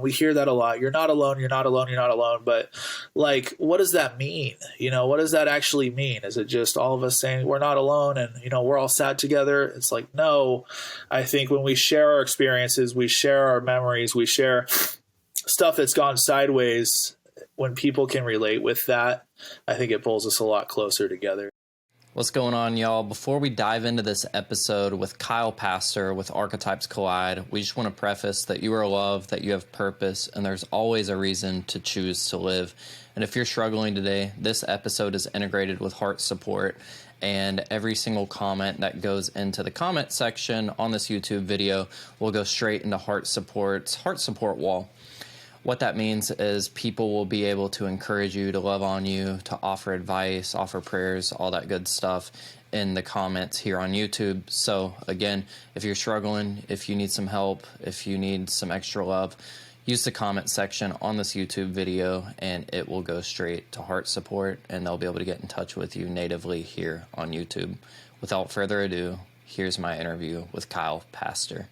We hear that a lot. You're not alone. You're not alone. You're not alone. But like, what does that mean? What does that actually mean? Is it just all of us saying we're not alone and, we're all sad together? It's like, no. I think when we share our experiences, we share our memories, we share stuff that's gone sideways, when people can relate with that, I think it pulls us a lot closer together. What's going on, y'all? Before we dive into this episode with Kyle Pastor with Archetypes Collide, we just want to preface that you are loved, that you have purpose, and there's always a reason to choose to live. And if you're struggling today, this episode is integrated with heart support, and every single comment that goes into the comment section on this YouTube video will go straight into heart support wall. What that means is people will be able to encourage you, to love on you, to offer advice, offer prayers, all that good stuff in the comments here on YouTube. So again, if you're struggling, if you need some help, if you need some extra love, use the comment section on this YouTube video and it will go straight to heart support and they'll be able to get in touch with you natively here on YouTube. Without further ado, here's my interview with Kyle Pastor.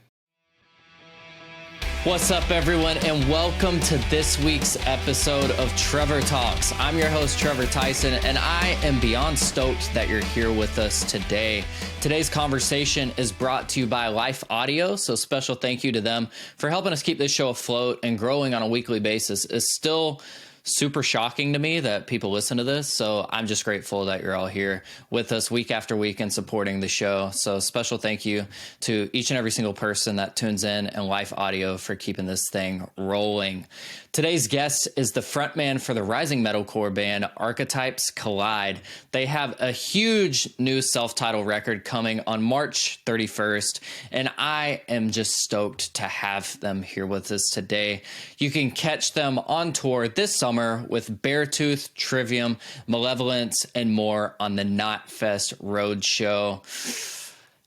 What's up, everyone, and welcome to this week's episode of Trevor Talks. I'm your host, Trevor Tyson, and I am beyond stoked that you're here with us today. Today's conversation is brought to you by Life Audio, so special thank you to them for helping us keep this show afloat and growing on a weekly basis. It's still super shocking to me that people listen to this, so I'm just grateful that you're all here with us week after week and supporting the show. So special thank you to each and every single person that tunes in and Life Audio for keeping this thing rolling. Today's guest is the frontman for the rising metalcore band Archetypes Collide. They have a huge new self-titled record coming on March 31st, and I am just stoked to have them here with us today. You can catch them on tour this summer with Beartooth, Trivium, Malevolence, and more on the Knotfest Roadshow.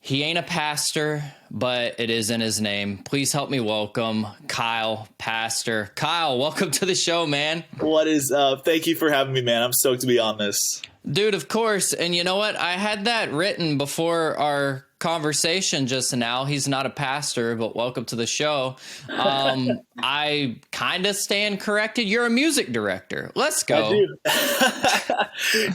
He ain't a pastor, but it is in his name. Please help me welcome Kyle Pastor. Kyle, welcome to the show, man. What is up? Thank you for having me, man. I'm stoked to be on this. Dude, of course. And you know what? I had that written before our conversation just now. He's not a pastor, but welcome to the show. I kind of stand corrected. You're a music director. Let's go. I do.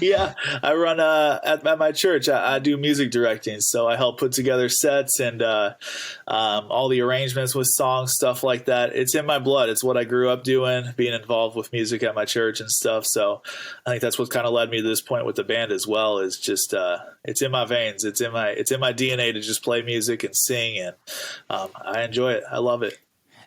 Yeah, I run at my church. I do music directing, so I help put together sets and all the arrangements with songs, stuff like that. It's in my blood. It's what I grew up doing, being involved with music at my church and stuff. So I think that's what kind of led me to this point with the band as well. Is just it's in my veins. It's in my DNA to just play music and sing, and I enjoy it. I love it.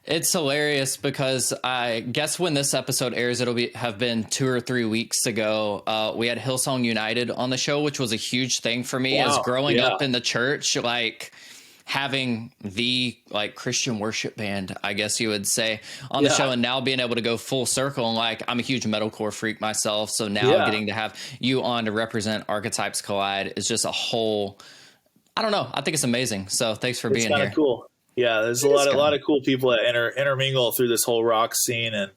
It's hilarious because I guess when this episode airs, have been 2 or 3 weeks ago. We had Hillsong United on the show, which was a huge thing for me as growing up in the church, like having the Christian worship band, I guess you would say, on the show, and now being able to go full circle. And I'm a huge metalcore freak myself, so now getting to have you on to represent Archetypes Collide is just a whole, I don't know. I think it's amazing. So thanks for being here. It's kind of cool. Yeah, there's a lot of cool people that intermingle through this whole rock scene, and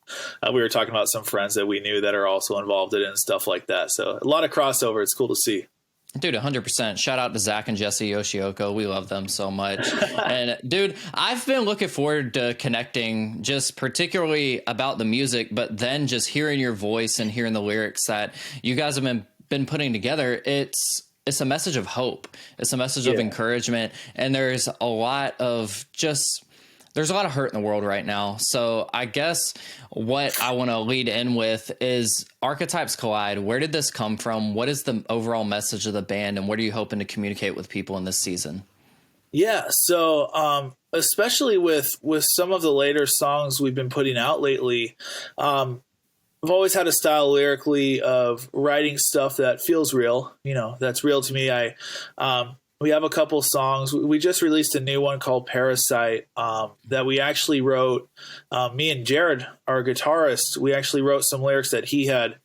we were talking about some friends that we knew that are also involved in it and stuff like that. So a lot of crossover. It's cool to see. Dude, 100%. Shout out to Zach and Jesse Yoshioka. We love them so much. And dude, I've been looking forward to connecting just particularly about the music, but then just hearing your voice and hearing the lyrics that you guys have been putting together. It's a message of hope. It's a message of encouragement. And there's a lot of hurt in the world right now. So I guess what I want to lead in with is Archetypes Collide. Where did this come from? What is the overall message of the band? And what are you hoping to communicate with people in this season? Yeah. So, especially with some of the later songs we've been putting out lately, I've always had a style lyrically of writing stuff that feels real, that's real to me. We have a couple songs. We just released a new one called Parasite that we actually wrote. Me and Jared, our guitarist, we actually wrote some lyrics that he had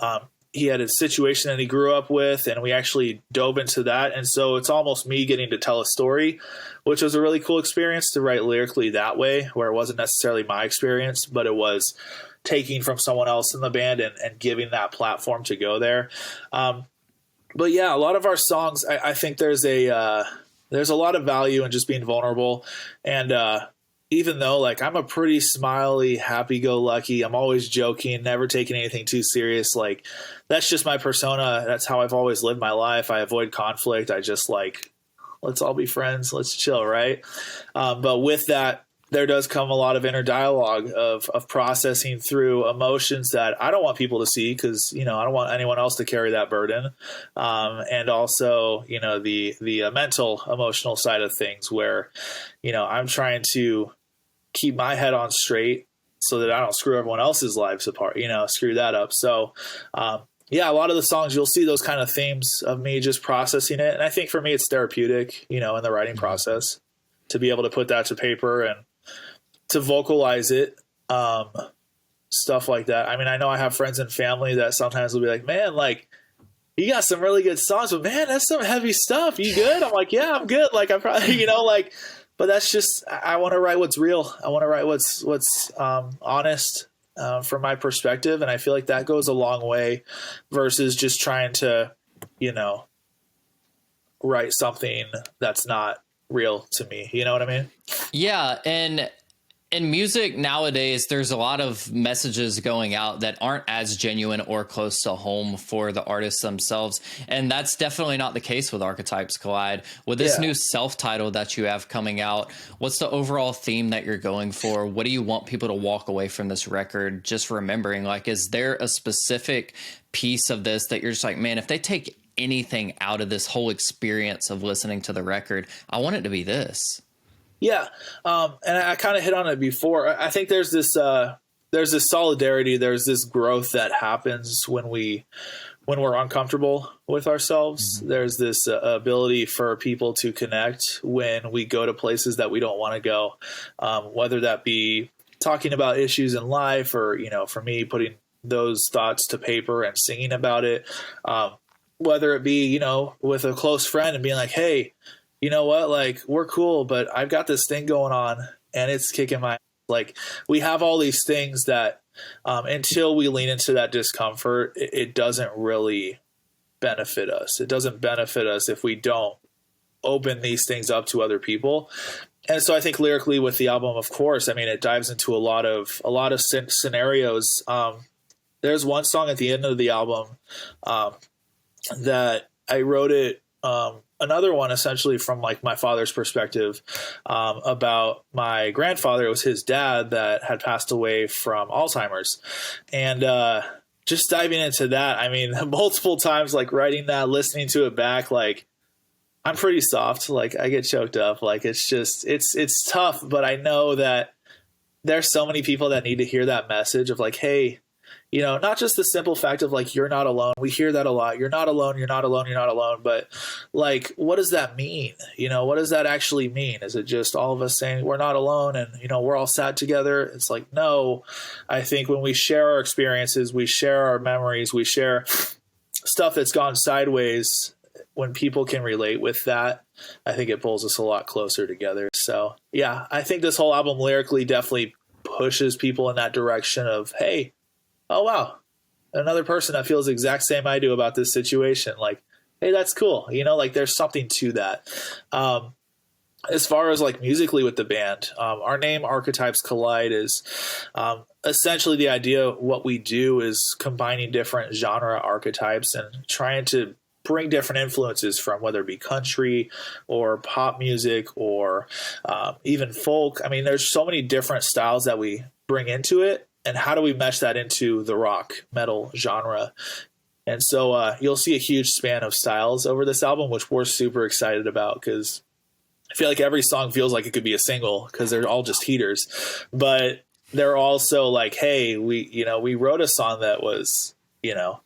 a situation that he grew up with, and we actually dove into that. And so it's almost me getting to tell a story, which was a really cool experience to write lyrically that way, where it wasn't necessarily my experience, but it was taking from someone else in the band and giving that platform to go there. But yeah, a lot of our songs, I think there's a lot of value in just being vulnerable. And even though like I'm a pretty smiley, happy-go-lucky, I'm always joking, never taking anything too serious. Like that's just my persona. That's how I've always lived my life. I avoid conflict. I just like, let's all be friends. Let's chill, right? But with that, there does come a lot of inner dialogue of processing through emotions that I don't want people to see because, you know, I don't want anyone else to carry that burden. And also, you know, the mental, emotional side of things where, you know, I'm trying to keep my head on straight so that I don't screw everyone else's lives apart, you know, screw that up. So, yeah, a lot of the songs you'll see those kind of themes of me just processing it. And I think for me, it's therapeutic, you know, in the writing process to be able to put that to paper and to vocalize it, stuff like that. I mean, I know I have friends and family that sometimes will be like, man, like you got some really good songs, but man, that's some heavy stuff. You good? I'm like, yeah, I'm good. Like I'm probably, you know, like, but that's just, I want to write what's real. I want to write what's honest from my perspective. And I feel like that goes a long way versus just trying to, you know, write something that's not real to me. You know what I mean? Yeah. And in music nowadays, there's a lot of messages going out that aren't as genuine or close to home for the artists themselves. And that's definitely not the case with Archetypes Collide. With this new self-title that you have coming out, what's the overall theme that you're going for? What do you want people to walk away from this record just remembering? Like, is there a specific piece of this that you're just like, man, if they take anything out of this whole experience of listening to the record, I want it to be this? Yeah. And I kind of hit on it before. I think there's this solidarity, there's this growth that happens when we're uncomfortable with ourselves. Mm-hmm. There's this ability for people to connect when we go to places that we don't want to go, whether that be talking about issues in life or, you know, for me, putting those thoughts to paper and singing about it, whether it be, you know, with a close friend and being like, hey, you know what, like we're cool, but I've got this thing going on and it's kicking my, like we have all these things that until we lean into that discomfort, it doesn't really benefit us. It doesn't benefit us if we don't open these things up to other people. And so I think lyrically with the album, of course, I mean, it dives into a lot of scenarios. There's one song at the end of the album that I wrote it, another one essentially from like my father's perspective, about my grandfather. It was his dad that had passed away from Alzheimer's. And just diving into that, I mean, multiple times, like writing that, listening to it back, like I'm pretty soft. Like I get choked up. Like it's just, it's tough, but I know that there's so many people that need to hear that message of like, hey, you know, not just the simple fact of like, you're not alone. We hear that a lot. You're not alone. You're not alone. You're not alone. But like, what does that mean? You know, what does that actually mean? Is it just all of us saying we're not alone and, you know, we're all sad together? It's like, no, I think when we share our experiences, we share our memories, we share stuff that's gone sideways. When people can relate with that, I think it pulls us a lot closer together. So yeah, I think this whole album lyrically definitely pushes people in that direction of, hey, oh, wow, another person that feels the exact same I do about this situation. Like, hey, that's cool. You know, like there's something to that. As far as like musically with the band, our name Archetypes Collide is essentially the idea of what we do is combining different genre archetypes and trying to bring different influences from whether it be country or pop music or even folk. I mean, there's so many different styles that we bring into it. And how do we mesh that into the rock metal genre? And so you'll see a huge span of styles over this album, which we're super excited about because I feel like every song feels like it could be a single because they're all just heaters. But they're also like, hey, we wrote a song that was, you know,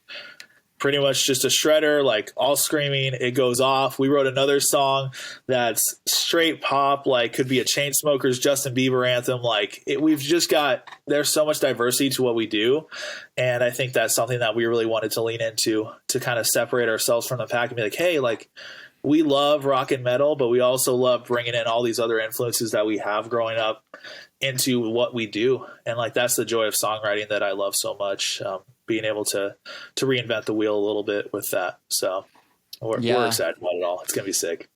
pretty much just a shredder, like all screaming, it goes off. We wrote another song that's straight pop, like could be a Chainsmokers, Justin Bieber anthem. Like we've just got, there's so much diversity to what we do. And I think that's something that we really wanted to lean into to kind of separate ourselves from the pack and be like, hey, like we love rock and metal, but we also love bringing in all these other influences that we have growing up into what we do. And like, that's the joy of songwriting that I love so much. Being able to reinvent the wheel a little bit with that. So we're excited about it all. It's going to be sick.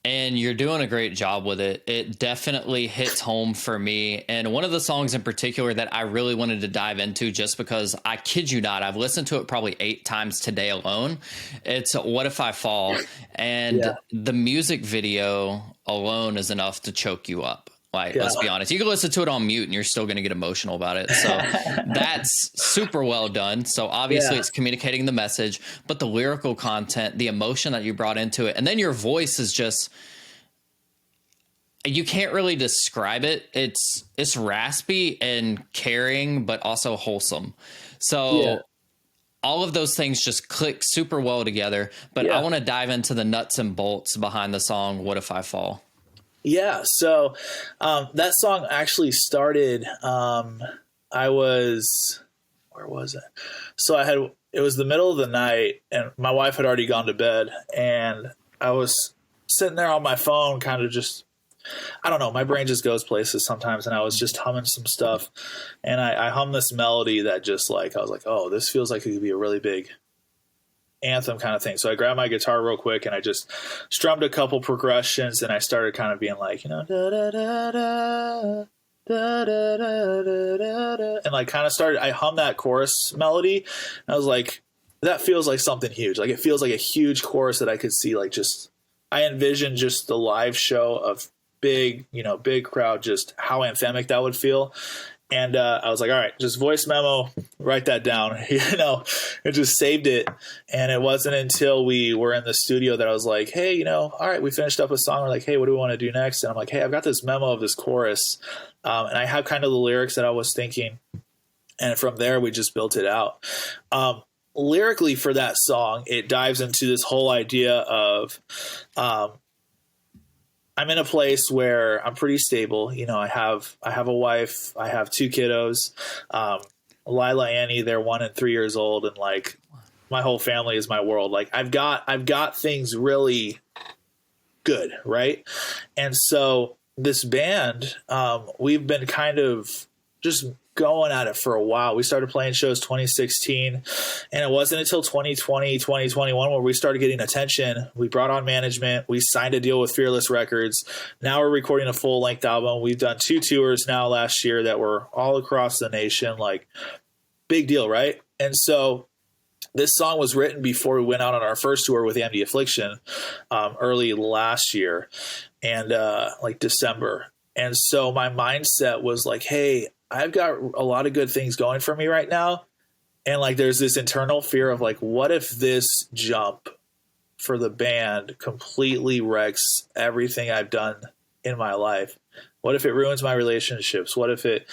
And you're doing a great job with it. It definitely hits home for me. And one of the songs in particular that I really wanted to dive into, just because I kid you not, I've listened to it probably 8 times today alone. It's What If I Fall? And the music video alone is enough to choke you up. Like, let's be honest, you can listen to it on mute and you're still going to get emotional about it. So that's super well done. So obviously it's communicating the message, but the lyrical content, the emotion that you brought into it, and then your voice is just, you can't really describe it. It's raspy and caring, but also wholesome. So all of those things just click super well together, but I want to dive into the nuts and bolts behind the song, What If I Fall? Yeah, so that song actually started. Where was it? So it was the middle of the night, and my wife had already gone to bed, and I was sitting there on my phone, kind of just, I don't know, my brain just goes places sometimes, and I was just humming some stuff, and I hummed this melody that just like, I was like, oh, this feels like it could be a really big anthem kind of thing. So I grabbed my guitar real quick and I just strummed a couple progressions, and I started kind of being like, da da da da da da da da da, and like kind of started, I hummed that chorus melody, and I was like, that feels like something huge. Like it feels like a huge chorus that I could see, like just, I envisioned just the live show of big crowd, just how anthemic that would feel. And I was like, all right, just voice memo, write that down, and just saved it. And it wasn't until we were in the studio that I was like, hey, all right, we finished up a song. We're like, hey, what do we want to do next? And I'm like, hey, I've got this memo of this chorus. And I have kind of the lyrics that I was thinking. And from there, we just built it out. Lyrically for that song, it dives into this whole idea of, I'm in a place where I'm pretty stable. I have a wife. I have 2 kiddos. Lila, Annie, they're 1 and 3 years old. And like my whole family is my world. Like I've got things really good. Right. And so this band, we've been kind of just going at it for a while. We started playing shows 2016, and it wasn't until 2020, 2021 where we started getting attention. We brought on management. We signed a deal with Fearless Records. Now we're recording a full-length album. We've done 2 tours now last year that were all across the nation. Like, big deal, right? And so this song was written before we went out on our first tour with Amity Affliction early last year, and like December. And so my mindset was like, hey, I've got a lot of good things going for me right now. And like, there's this internal fear of like, what if this jump for the band completely wrecks everything I've done in my life? What if it ruins my relationships? What if it,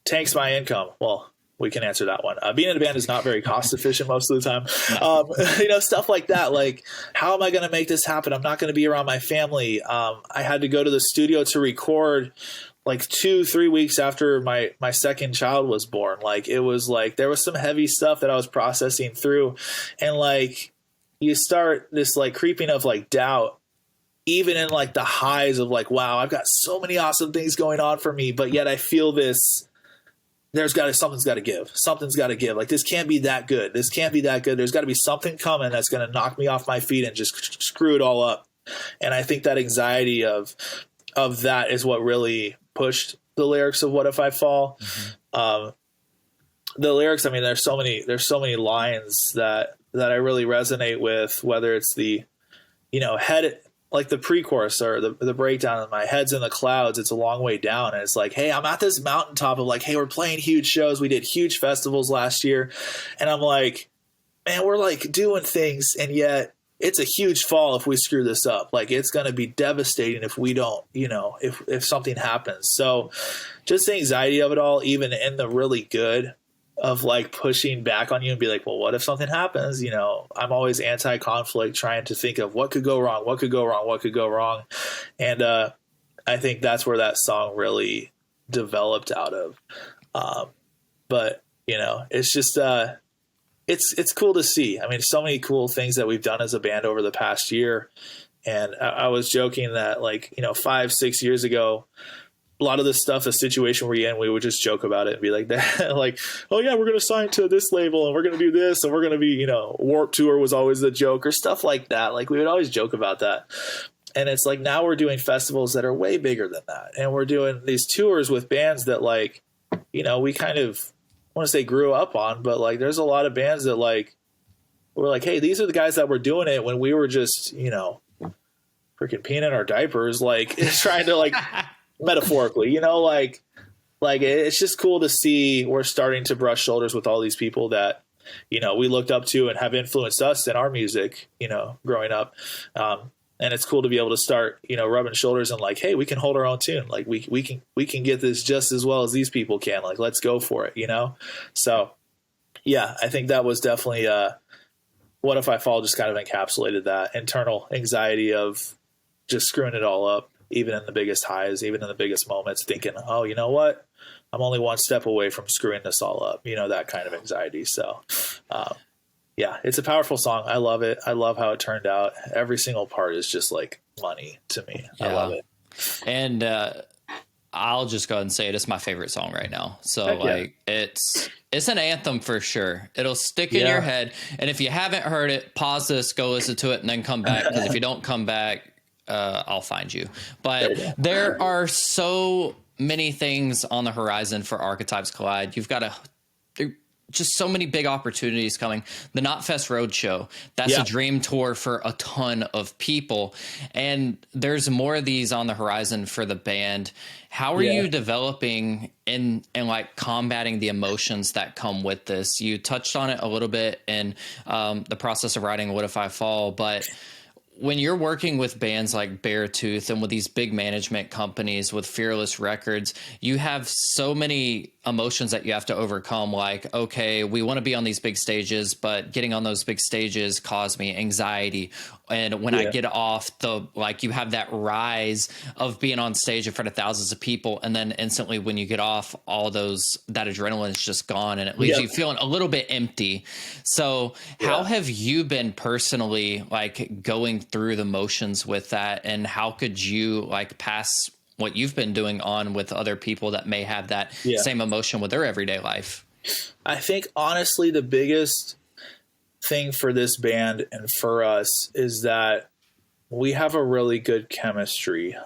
tanks my income? Well, we can answer that one. Being in a band is not very cost efficient most of the time. Stuff like that. Like, how am I going to make this happen? I'm not going to be around my family. I had to go to the studio to record like 2-3 weeks after my second child was born. Like, it was like, there was some heavy stuff that I was processing through. And like, you start this like creeping of like doubt, even in like the highs of like, wow, I've got so many awesome things going on for me. But yet I feel this, something's got to give. Something's got to give. Like, this can't be that good. This can't be that good. There's got to be something coming that's going to knock me off my feet and just screw it all up. And I think that anxiety of that is what really pushed the lyrics of What If I Fall. Mm-hmm. The lyrics, I mean, there's so many lines that I really resonate with, whether it's the, head, like the pre-chorus or the breakdown of my head's in the clouds. It's a long way down. And it's like, hey, I'm at this mountaintop of like, hey, we're playing huge shows. We did huge festivals last year. And I'm like, man, we're like doing things. And yet it's a huge fall if we screw this up. Like, it's going to be devastating if we don't, if something happens. So just the anxiety of it all, even in the really good, of like pushing back on you and be like, well, what if something happens? I'm always anti-conflict, trying to think of what could go wrong, what could go wrong, what could go wrong. And I think that's where that song really developed out of. But, it's just, it's cool to see. I mean, so many cool things that we've done as a band over the past year. And I was joking that like, 5-6 years ago, a lot of this stuff, a situation we're in, we would just joke about it and be like that, like, oh yeah, we're going to sign to this label and we're going to do this and we're going to be, Warped Tour was always the joke or stuff like that. Like, we would always joke about that. And it's like now we're doing festivals that are way bigger than that. And we're doing these tours with bands that like, we kind of I want to say grew up on, but like there's a lot of bands that like we're like, hey, these are the guys that were doing it when we were just, freaking peeing in our diapers, like trying to like metaphorically, like it's just cool to see we're starting to brush shoulders with all these people that, we looked up to and have influenced us in our music, growing up. And it's cool to be able to start, rubbing shoulders and like, hey, we can hold our own tune. Like we can get this just as well as these people can. Like, let's go for it, So yeah, I think that was definitely What If I Fall just kind of encapsulated that internal anxiety of just screwing it all up, even in the biggest highs, even in the biggest moments, thinking, oh, you know what? I'm only one step away from screwing this all up, that kind of anxiety. So, yeah, it's a powerful song. I love it. I love how it turned out. Every single part is just like money to me. Yeah. I love it. And I'll just go ahead and say it's my favorite song right now. So like it's an anthem for sure. It'll stick in your head. And if you haven't heard it, pause this, go listen to it, and then come back. Because if you don't come back, I'll find you. But there are so many things on the horizon for Archetypes Collide. You've got just so many big opportunities coming. The Knotfest Roadshow, that's a dream tour for a ton of people. And there's more of these on the horizon for the band. How are you developing and like combating the emotions that come with this? You touched on it a little bit in the process of writing What If I Fall, but when you're working with bands like Beartooth and with these big management companies with Fearless Records, you have so many emotions that you have to overcome. Like, okay, we want to be on these big stages, but getting on those big stages caused me anxiety. And when I get off you have that rise of being on stage in front of thousands of people. And then instantly when you get off, that adrenaline is just gone and it leaves you feeling a little bit empty. So how have you been personally like going through the motions with that? And how could you like pass what you've been doing on with other people that may have that same emotion with their everyday life? I think honestly, the biggest thing for this band and for us is that we have a really good chemistry.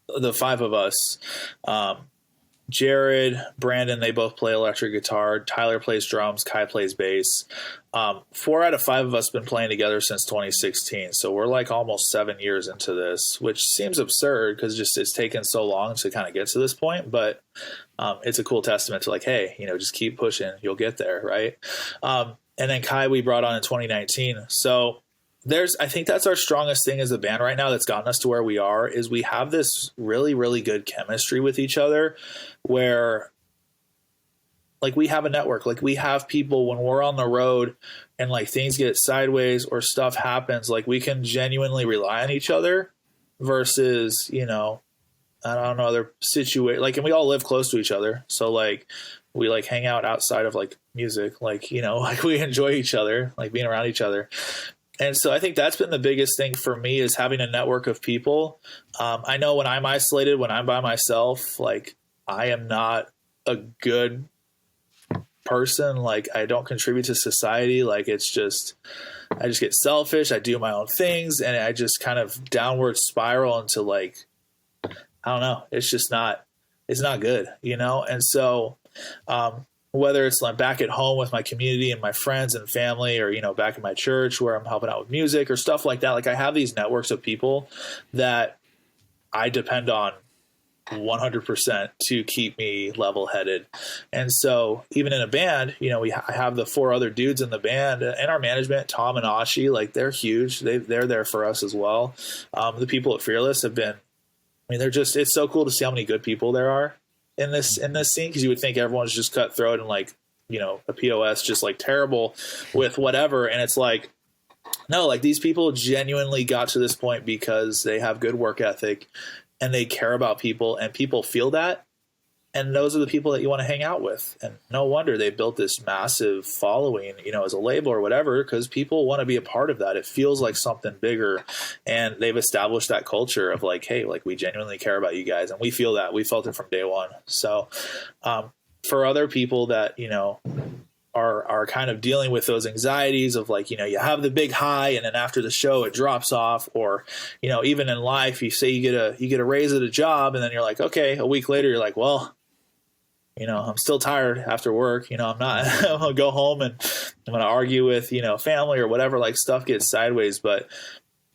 The five of us, Jared, Brandon, they both play electric guitar. Tyler plays drums. Kai plays bass. 4 out of 5 of us been playing together since 2016. So we're like almost 7 years into this, which seems absurd because it's taken so long to kind of get to this point. But it's a cool testament to like, hey, just keep pushing. You'll get there. Right. And then Kai, we brought on in 2019. So I think that's our strongest thing as a band right now that's gotten us to where we are is we have this really, really good chemistry with each other where like we have a network, like we have people when we're on the road and like things get sideways or stuff happens, like we can genuinely rely on each other versus, I don't know, other situation. Like, and we all live close to each other. So like we like hang out outside of like music, like, like we enjoy each other, like being around each other. And so I think that's been the biggest thing for me is having a network of people. I know when I'm isolated, when I'm by myself, like I am not a good person. Like I don't contribute to society. Like I just get selfish. I do my own things and I just kind of downward spiral into like, I don't know. It's not good, And so, whether it's like back at home with my community and my friends and family or, back in my church where I'm helping out with music or stuff like that. Like I have these networks of people that I depend on 100% to keep me level headed. And so even in a band, I have the 4 other dudes in the band and our management, Tom and Ashi, like they're huge. They're there for us as well. The people at Fearless have been, it's so cool to see how many good people there are in this scene, because you would think everyone's just cutthroat and like, a POS just like terrible with whatever. And it's like, no, like these people genuinely got to this point because they have good work ethic and they care about people and people feel that. And those are the people that you want to hang out with. And no wonder they built this massive following, as a label or whatever, because people want to be a part of that. It feels like something bigger. And they've established that culture of like, hey, like we genuinely care about you guys. And we feel that. We felt it from day one. So for other people that, are kind of dealing with those anxieties of like, you have the big high and then after the show it drops off, or, even in life, you say you get a raise at a job and then you're like, okay, a week later, you're like, well, I'm still tired after work. I'm not, I'm going to go home and I'm going to argue with, family or whatever, like stuff gets sideways. But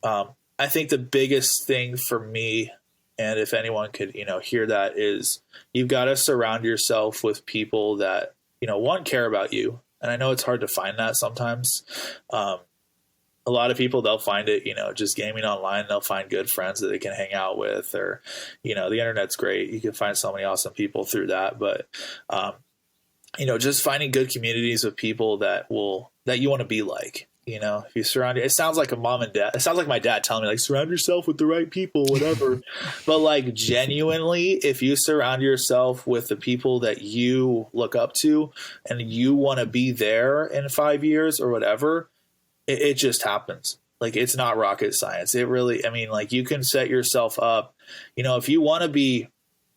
I think the biggest thing for me, and if anyone could, hear that, is you've got to surround yourself with people that, one, care about you. And I know it's hard to find that sometimes. A lot of people, they'll find it, just gaming online. They'll find good friends that they can hang out with, or, the internet's great. You can find so many awesome people through that. But, just finding good communities of people that you want to be like. If you surround it sounds like a mom and dad. It sounds like my dad telling me like, surround yourself with the right people, whatever. But like genuinely, if you surround yourself with the people that you look up to and you want to be there in 5 years or whatever, it just happens. Like, it's not rocket science. It really, like you can set yourself up, if you want to be,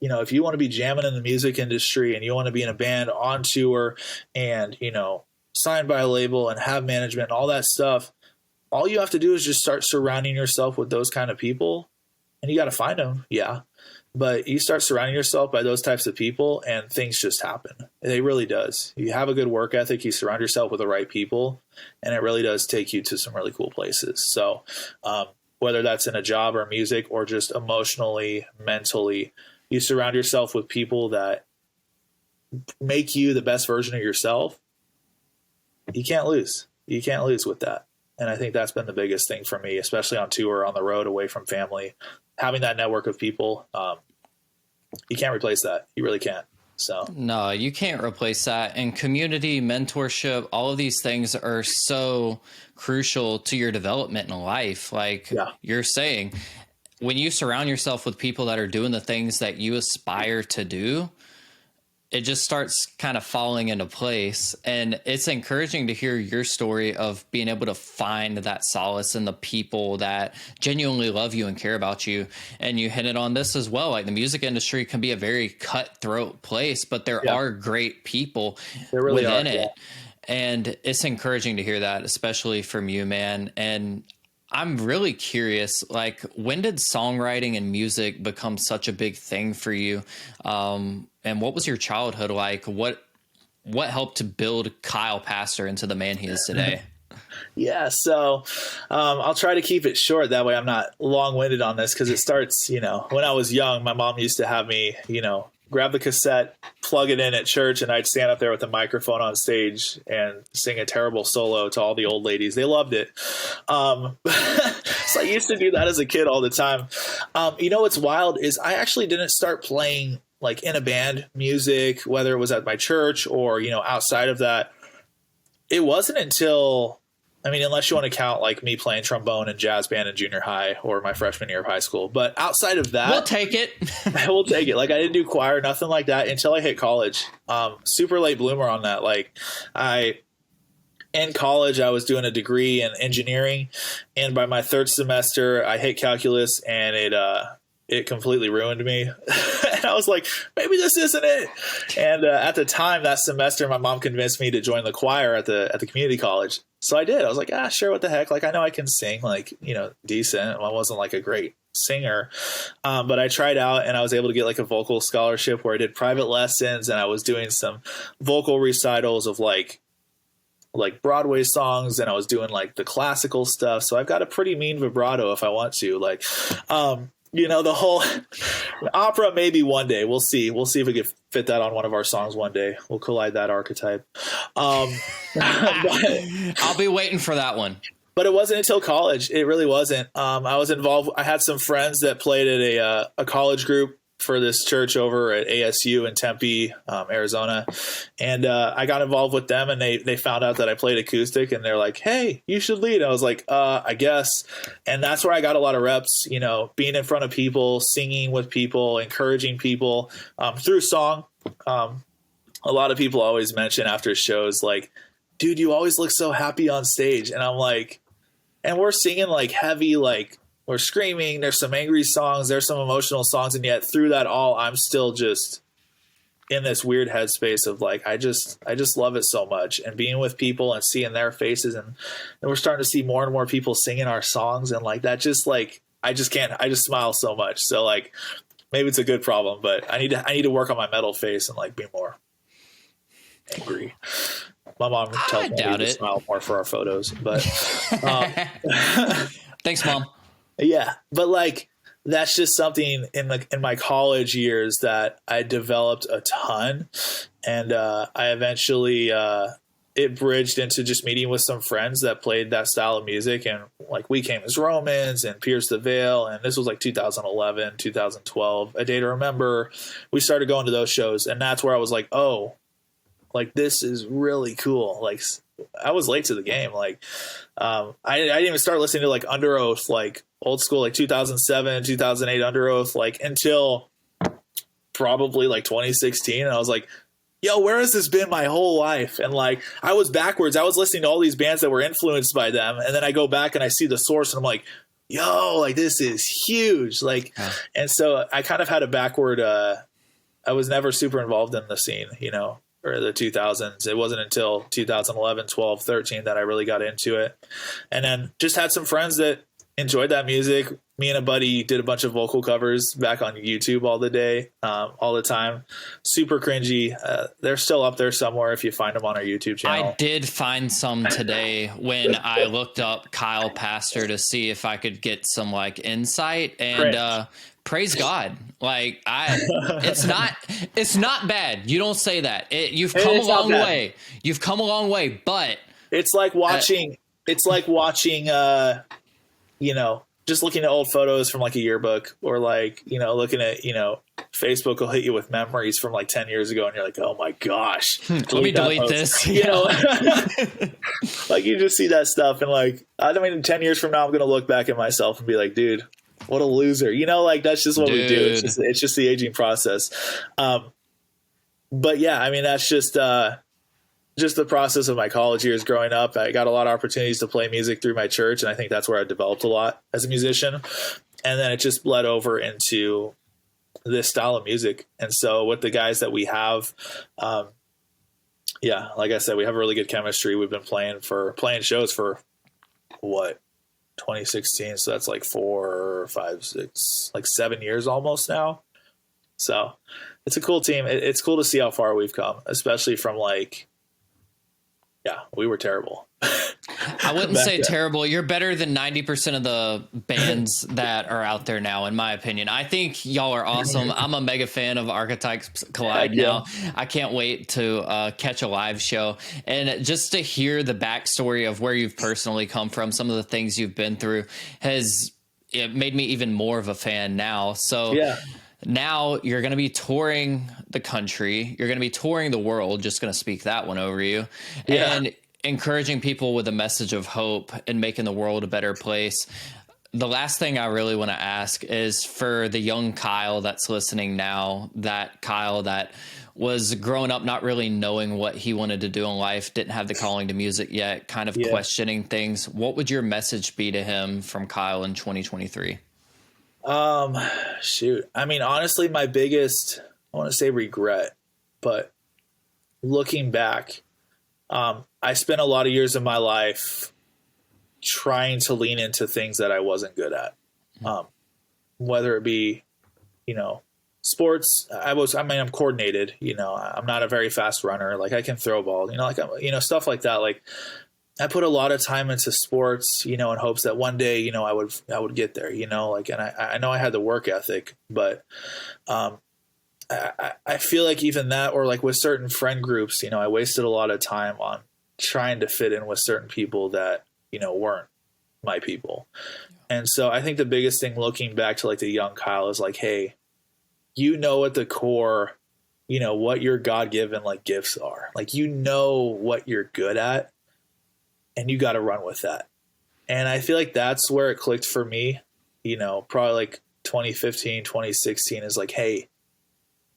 jamming in the music industry and you want to be in a band on tour and, signed by a label and have management and all that stuff, all you have to do is just start surrounding yourself with those kind of people, and you got to find them. Yeah. But you start surrounding yourself by those types of people and things just happen. It really does. You have a good work ethic, you surround yourself with the right people, and it really does take you to some really cool places. So whether that's in a job or music or just emotionally, mentally, you surround yourself with people that make you the best version of yourself. You can't lose. You can't lose with that. And I think that's been the biggest thing for me, especially on tour, on the road, away from family, having that network of people. You can't replace that. You really can't. So no, you can't replace that. And community, mentorship, all of these things are so crucial to your development in life. Like you're saying, when you surround yourself with people that are doing the things that you aspire to do, it just starts kind of falling into place. And it's encouraging to hear your story of being able to find that solace in the people that genuinely love you and care about you. And you hinted on this as well. Like, the music industry can be a very cutthroat place, but there are great people within it. And it's encouraging to hear that, especially from you, man. And I'm really curious, like, when did songwriting and music become such a big thing for you? And what was your childhood like? What helped to build Kyle Pastor into the man he is today? Yeah, so I'll try to keep it short. That way I'm not long-winded on this, because it starts, when I was young, my mom used to have me, grab the cassette, plug it in at church, and I'd stand up there with a microphone on stage and sing a terrible solo to all the old ladies. They loved it. So I used to do that as a kid all the time. What's wild is I actually didn't start playing like in a band music, whether it was at my church or, outside of that. It wasn't until, unless you want to count like me playing trombone and jazz band in junior high or my freshman year of high school. But outside of that, we'll take it. We'll take it. Like, I didn't do choir, nothing like that until I hit college. Super late bloomer on that. Like, in college, I was doing a degree in engineering, and by my third semester, I hit calculus, and it completely ruined me. And I was like, maybe this isn't it. And at the time, that semester, my mom convinced me to join the choir at the community college. So I did. I was like, sure, what the heck? Like, I know I can sing, like, decent. I wasn't like a great singer, but I tried out, and I was able to get like a vocal scholarship where I did private lessons, and I was doing some vocal recitals of like Broadway songs, and I was doing like the classical stuff. So I've got a pretty mean vibrato if I want to. Like, the whole opera, maybe one day. We'll see. We'll see if we can fit that on one of our songs one day. We'll collide that archetype. But I'll be waiting for that one. But it wasn't until college. It really wasn't. I was involved. I had some friends that played at a college group for this church over at ASU in Tempe, Arizona. And I got involved with them, and they found out that I played acoustic, and they're like, hey, you should lead. I was like, I guess. And that's where I got a lot of reps, being in front of people, singing with people, encouraging people through song. A lot of people always mention after shows, like, dude, you always look so happy on stage. And I'm like, and we're singing like heavy, like, we're screaming, there's some angry songs, there's some emotional songs, and yet through that all, I'm still just in this weird headspace of like, I just love it so much, and being with people and seeing their faces, and we're starting to see more and more people singing our songs, and like that just like I just smile so much. So like maybe it's a good problem, but I need to work on my metal face and like be more angry. My mom tells me to smile more for our photos, but thanks, Mom. Yeah, but like that's just something in my college years that I developed a ton, and I eventually it bridged into just meeting with some friends that played that style of music, and like We Came as Romans and Pierce the Veil, and this was like 2011, 2012, A Day to Remember. We started going to those shows, and that's where I was like, oh, like this is really cool. Like I was late to the game. Like I didn't even start listening to like Under Oath, like old school, like 2007, 2008 Under Oath, like until probably like 2016. And I was like, yo, where has this been my whole life? And like, I was backwards. I was listening to all these bands that were influenced by them. And then I go back and I see the source and I'm like, yo, like this is huge. Like, and so I kind of had a backward, I was never super involved in the scene, you know, or the 2000s. It wasn't until 2011, 12, 13 that I really got into it. And then just had some friends that enjoyed that music. Me and a buddy did a bunch of vocal covers back on YouTube all the time. Super cringy. They're still up there somewhere if you find them on our YouTube channel. I did find some today when I looked up Kyle Pastor to see if I could get some like insight, and praise God. Like it's not bad. You don't say that. You've come a long way. You've come a long way, but it's like watching, you know, just looking at old photos from like a yearbook, or like, you know, looking at, you know, Facebook will hit you with memories from like 10 years ago. And you're like, oh my gosh, let me delete this. You know, like you just see that stuff. And like, I mean, 10 years from now, I'm going to look back at myself and be like, dude, what a loser, you know, like that's just what we do. It's just the aging process. But yeah, I mean, that's just the process of my college years growing up. I got a lot of opportunities to play music through my church, and I think that's where I developed a lot as a musician. And then it just bled over into this style of music. And so with the guys that we have, yeah, like I said, we have a really good chemistry. We've been playing shows for 2016. So that's like 4, 5, 6, like 7 years almost now. So it's a cool team. It's cool to see how far we've come, especially from like, yeah, we were terrible. I wouldn't say terrible. You're better than 90% of the bands that are out there now, in my opinion. I think y'all are awesome. I'm a mega fan of Archetypes Collide now. I can't wait to catch a live show. And just to hear the backstory of where you've personally come from, some of the things you've been through, it made me even more of a fan now. So yeah. Now you're going to be touring the country. You're going to be touring the world. Just going to speak that one over you. Yeah. And encouraging people with a message of hope and making the world a better place. The last thing I really want to ask is for the young Kyle that's listening now, that Kyle that was growing up not really knowing what he wanted to do in life, didn't have the calling to music yet, kind of questioning things. What would your message be to him from Kyle in 2023? Shoot. I mean, honestly, my biggest, I want to say regret, but looking back, I spent a lot of years of my life trying to lean into things that I wasn't good at. Whether it be, you know, sports, I'm coordinated, you know, I'm not a very fast runner. Like I can throw a ball, you know, like, you know, stuff like that. Like I put a lot of time into sports, you know, in hopes that one day, you know, I would get there, you know, like, and I know I had the work ethic, but, I feel like even that, or like with certain friend groups, you know, I wasted a lot of time on trying to fit in with certain people that, you know, weren't my people. And so I think the biggest thing looking back to like the young Kyle is like, hey, you know, at the core, you know, what your God-given like gifts are. Like, you know what you're good at, and you got to run with that. And I feel like that's where it clicked for me, you know, probably like 2015, 2016 is like, hey,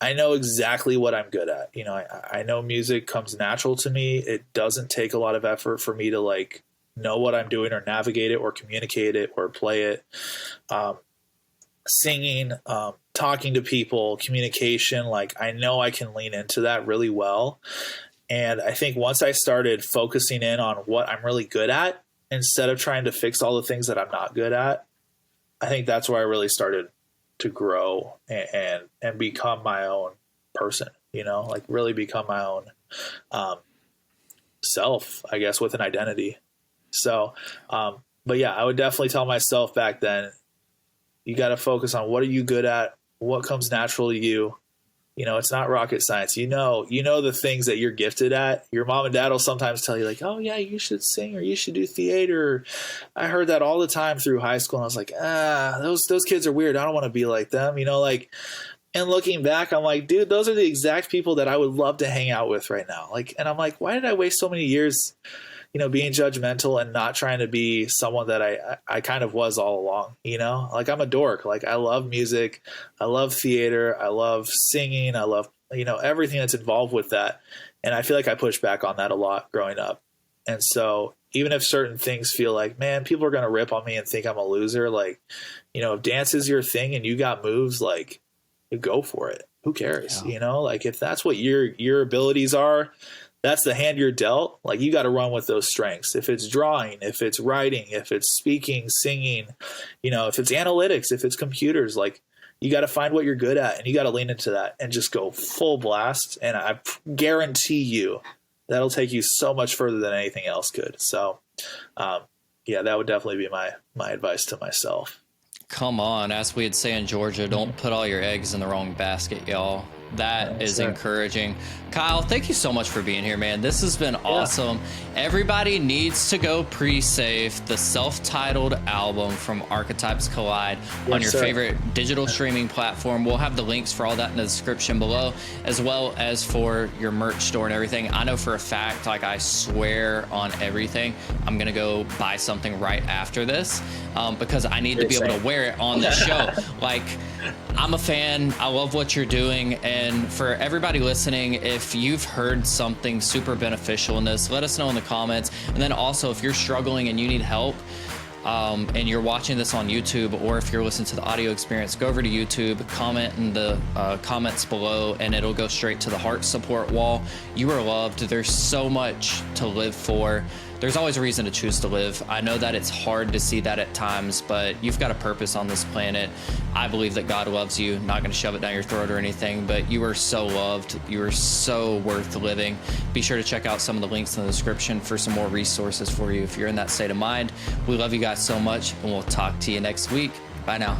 I know exactly what I'm good at. You know, I know music comes natural to me. It doesn't take a lot of effort for me to like know what I'm doing or navigate it or communicate it or play it. Singing, talking to people, communication, like I know I can lean into that really well. And I think once I started focusing in on what I'm really good at, instead of trying to fix all the things that I'm not good at, I think that's where I really started to grow and become my own person, like really become my own self, I guess, with an identity. So, but yeah, I would definitely tell myself back then, you got to focus on what are you good at, what comes natural to you. It's not rocket science. You know the things that you're gifted at. Your mom and dad will sometimes tell you like, oh yeah, you should sing or you should do theater. I heard that all the time through high school. And I was like, those kids are weird. I don't want to be like them, and looking back, I'm like, dude, those are the exact people that I would love to hang out with right now. Like, and I'm like, why did I waste so many years, being judgmental and not trying to be someone that I kind of was all along, like I'm a dork. Like I love music. I love theater. I love singing. I love, everything that's involved with that. And I feel like I pushed back on that a lot growing up. And so even if certain things feel like, man, people are going to rip on me and think I'm a loser. Like, if dance is your thing and you got moves, like go for it. Who cares? Yeah. Like if that's what your abilities are, that's the hand you're dealt. Like you got to run with those strengths. If it's drawing, if it's writing, if it's speaking, singing, if it's analytics, if it's computers, like you got to find what you're good at and you got to lean into that and just go full blast. And I guarantee you that'll take you so much further than anything else could. So, yeah, that would definitely be my advice to myself. Come on, as we'd say in Georgia, don't put all your eggs in the wrong basket, y'all. That is encouraging. Kyle, thank you so much for being here, man. This has been awesome. Everybody needs to go pre-save the self-titled album from Archetypes Collide on your favorite digital streaming platform. We'll have the links for all that in the description below, as well as for your merch store and everything. I know for a fact, like I swear on everything, I'm going to go buy something right after this because I need to be able to wear it on the show. Like, I'm a fan. I love what you're doing. And for everybody listening, if you've heard something super beneficial in this, let us know in the comments. And then also, if you're struggling and you need help, and you're watching this on YouTube, or if you're listening to the audio experience, go over to YouTube, comment in the comments below, and it'll go straight to the heart support wall. You are loved. There's so much to live for. There's always a reason to choose to live. I know that it's hard to see that at times, but you've got a purpose on this planet. I believe that God loves you, not going to shove it down your throat or anything, but you are so loved. You are so worth living. Be sure to check out some of the links in the description for some more resources for you if you're in that state of mind. We love you guys so much, and we'll talk to you next week. Bye now.